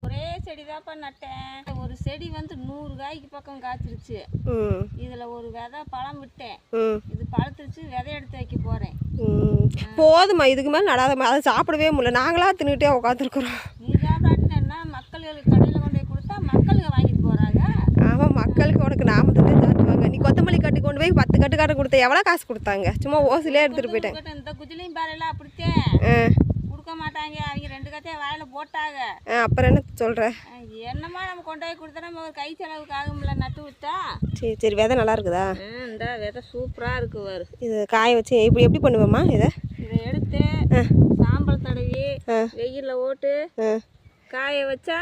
ஒரே செடி தான்ப்பா நட்டேன். ஒரு செடி வந்து 100 காய்க்கு பக்கம் காய்ச்சிருச்சு. இதுல ஒரு விதை பழம் விட்டேன். இது பழுத்துருச்சு. விதை எடுத்து வைக்க போறேன். போதுமா, இதுக்கு மேலே நடாதம்மா. அதை சாப்பிடவே முடியல. நாங்களா தின்னுட்டே உட்காந்துருக்குறோம். நீ சாப்பிடாட்டினா மக்களுக்கு கடையில் கொண்டு போய் கொடுத்தா மக்களுக்கு வாங்கிட்டு போறாங்க. ஆமாம், மக்களுக்கு உனக்கு நாம தான் சாப்பிடுவாங்க. நீ கொத்தமல்லி கட்டி கொண்டு போய் 10 கட்டு கட்ட கொடுத்த எவ்வளோ காசு கொடுத்தாங்க? சும்மா ஓசிலே எடுத்துகிட்டு போயிட்டேன். இந்த குச்சிலையும் பாறையெல்லாம் அப்படித்தேன் கொடுக்க மாட்டாங்க. அவங்க 2 கத்தையை வாயில போட்டாங்க. அப்புறம் என்ன சொல்கிற? என்னமா நம்ம கொண்டு போய் கொடுத்தா நம்ம ஒரு கை செலவுக்கு ஆகும்ல நட்டு விட்டா. சரி சரி, விதை நல்லா இருக்குதா? இந்த விதை சூப்பராக இருக்கு பாரு. இது காய வச்சு எப்படி பண்ணுவேம்மா? இதை எடுத்து சாம்பல் தடவி வெயிலில் ஓட்டு காய வச்சா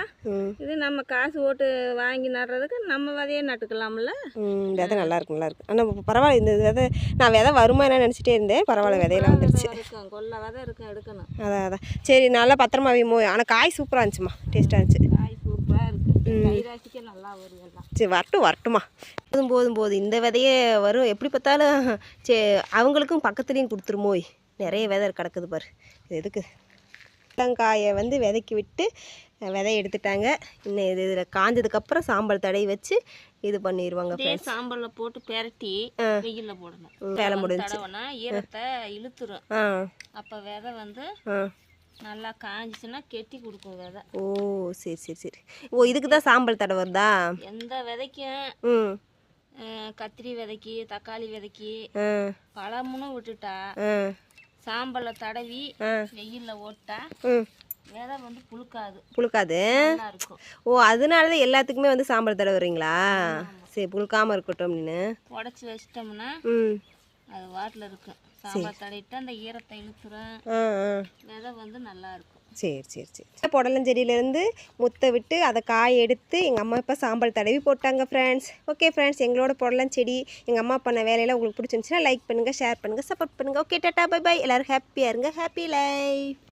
இது நம்ம காசு ஓட்டு வாங்கி நடுறதுக்கு நம்ம விதையே நட்டுக்கலாம்ல. விதை நல்லா இருக்கு. ஆனால் பரவாயில்ல, இந்த விதை நான் விதை வருமா என்ன நினச்சிட்டே இருந்தேன். பரவாயில்ல, விதையெல்லாம் வந்துருச்சு. கொல்ல விதை இருக்கும், எடுக்கணும். அதான் சரி, நல்லா பத்திரமா வைமோ. ஆனால் காய் சூப்பராக இருந்துச்சுமா, டேஸ்ட்டாக இருந்துச்சு. காய் சூப்பராக இருக்குது. கைராசிக்கு நல்லா வரும் எல்லாம். சரி, வரட்டுமா. போதும் இந்த விதையே வரும். எப்படி பார்த்தாலும் சரி, அவங்களுக்கும் பக்கத்துலேயும் கொடுத்துருமோ. நிறைய விதை கிடக்குது பாரு. இது எதுக்கு? காயை வந்து விதைக்கி விட்டு விதை எடுத்துட்டாங்க. இன்னும் இதில் காஞ்சதுக்கப்புறம் சாம்பல் தடவி வச்சு இது பண்ணிடுவாங்க. சாம்பலில் போட்டு பெரட்டி வெயிலில் போடணும். வேலை முடிஞ்சு ஈரத்தை இழுத்துரும். அப்போ விதை வந்து நல்லா காஞ்சிச்சுன்னா கெட்டி கொடுக்கும் விதை. ஓ சரி. ஓ, இதுக்கு தான் சாம்பல் தடவை வருதா? எந்த விதைக்கும் கத்திரி விதைக்கி, தக்காளி விதைக்கி, பழமுன்னு விட்டுட்டா சாம்பலை தடவி வெயிலில் ஓட்டா விதை வந்து புழுக்காது. ஓ, அதனாலதான் எல்லாத்துக்குமே வந்து சாம்பல் தடவுறீங்களா? சரி, புழுக்காம இருக்கட்டும் அப்படின்னு உடச்சி வச்சிட்டோம்னா அது வாட்டில் இருக்கும். சாம்பல் தடவிட்டு அந்த ஈரத்தை இழுத்துரும். விதை வந்து நல்லா இருக்கும். சரி. புடலஞ்செடியிலேருந்து முத்தை விட்டு அதை காய எடுத்து எங்கள் அம்மா இப்போ சாம்பல் தடவி போட்டாங்க ஃப்ரெண்ட்ஸ். ஓகே ஃப்ரெண்ட்ஸ், எங்களோட புடலஞ்செடி எங்கள் அம்மா பண்ண வேலையெல்லாம் உங்களுக்கு பிடிச்சிருந்துச்சுன்னா லைக் பண்ணுங்கள், ஷேர் பண்ணுங்கள், சப்போர்ட் பண்ணுங்கள். Okay, tata, bye. எல்லோரும் ஹாப்பியாக இருங்க. Happy life.